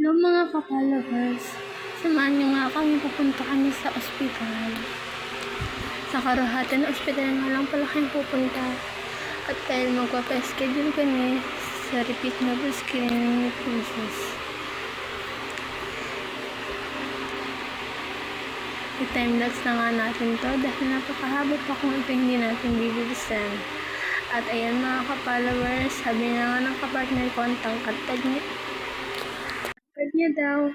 Hello mga ka-followers, samahan niyo nga kami, pupunta kami sa ospital. Sa Karuhatan Ospital nga lang pala kami pupunta. At dahil magpa-schedule kami sa repeat nipple screening ni Princess. I-timelapse na nga natin to dahil napakahaba pa kung ito hindi natin bibilisan. At ayan mga ka-followers, sabi na nga ng kapartner ko, ang tangkad niya daw.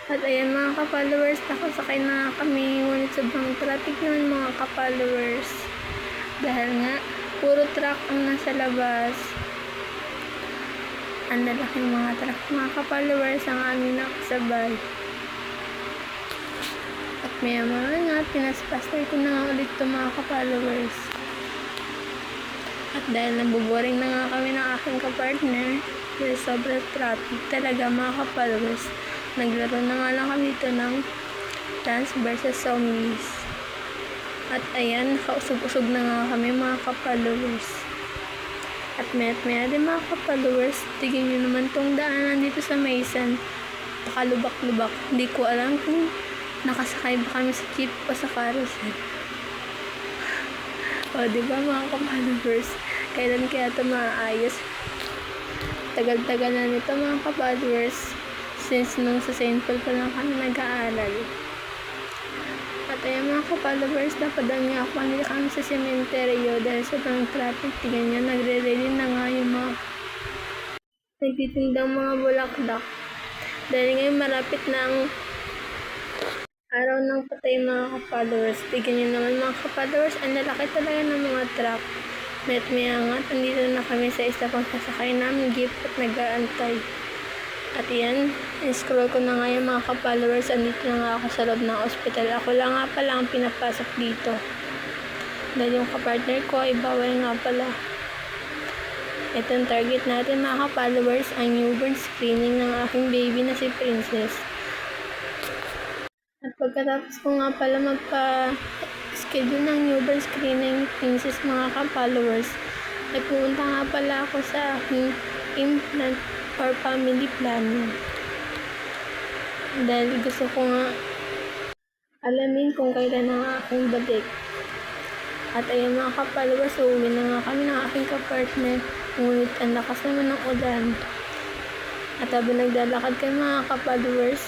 At ayan mga ka-followers, nakasakay na kami, ngunit sobrang traffic naman mga ka-followers. Dahil nga, puro truck ang nasa labas. Ang lalaking mga truck mga ka-followers ang aming nakasabay. At maya mga nga, pinaspastay ko na nga ulit ito mga ka-followers. At dahil nabuboring na nga kami ng aking kapartner, dahil sobrang traffic talaga mga ka-followers, naglaro na nga lang kami dito ng Plants vs Zombies. At ayan, nakausog-usog na nga kami mga ka-followers. At maya din mga ka-followers, tignan nyo naman tong daanan dito sa Maysan. Pakalubak-lubak. Hindi ko alam kung nakasakay ba kami sa jeep o sa carousel. O diba mga ka-followers, kailan kaya ito maayos? Tagal-tagal na nito mga ka-followers, since nung sa St. Paul pa lang kami nag-aaral. At ayun mga ka-followers, napadaan nga ako kanila kami sa sementeryo dahil sobrang traffic. Tingnan nyo, nagre-ready na nga yung mga nagtitindang mga bulaklak. Dahil ngayon malapit na ang araw ng patay mga ka-followers. Tingnan nyo naman mga ka-followers, ang lalaki talaga ng mga truck. Maya nga, andito na kami sa isa pang sasakay namin jeep at nag-aantay. At yan, scroll ko na nga yung mga ka-followers, andito na nga ako sa loob ng ospital. Ako lang nga pala ang pinapasok dito. Dahil yung kapartner ko ay bawal nga pala. Itong target natin mga ka-followers, ang newborn screening ng aking baby na si Princess. At pagkatapos ko nga pala magpa-schedule ng newborn screening ni Princess mga ka-followers, ay pumunta nga pala ako sa aking implant or family planning. Dahil gusto ko nga alamin kung kailan ang aking balik. At ayun mga ka-followers, uuwi na nga kami ng aking kapartner. Ngunit ang lakas naman ng ulan. At habang naglalakad kayo mga ka-followers,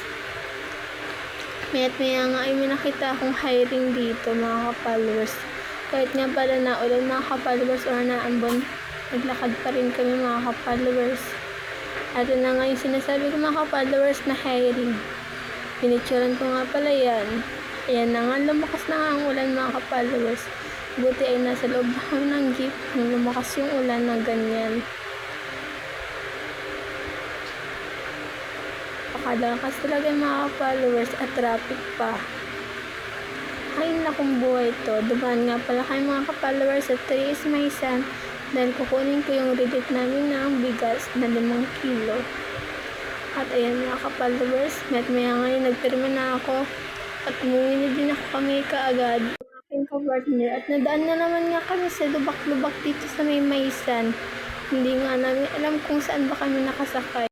maya nga ay may nakita akong hiring dito mga ka-followers. Kahit nga pala na ulan mga ka-followers or naambon, naglakad pa rin kami mga ka-followers. At na nga yung sinasabi ko mga ka-followers na hiring. Pinicturean ko nga pala yan. Ayan na nga, lumakas na nga ang ulan mga ka-followers. Buti ay nasa loob na kami ng jeep nung lumakas yung ulan na ganyan. Pakalakas talaga yung mga ka-followers at traffic pa. Ay nakong buhay to. Dumaan nga pala kayo mga ka-followers sa 3 is Maysan. Dahil kukunin ko yung relit namin ng bigas na 5 kilo. At ayan mga ka-followers, maya ngayon nagpirma na ako at umuwi na din ako kami kaagad ng aking kapartner. At nadaan na naman nga kami sa lubak-lubak dito sa may Maysan. Hindi nga namin alam kung saan ba kami nakasakay.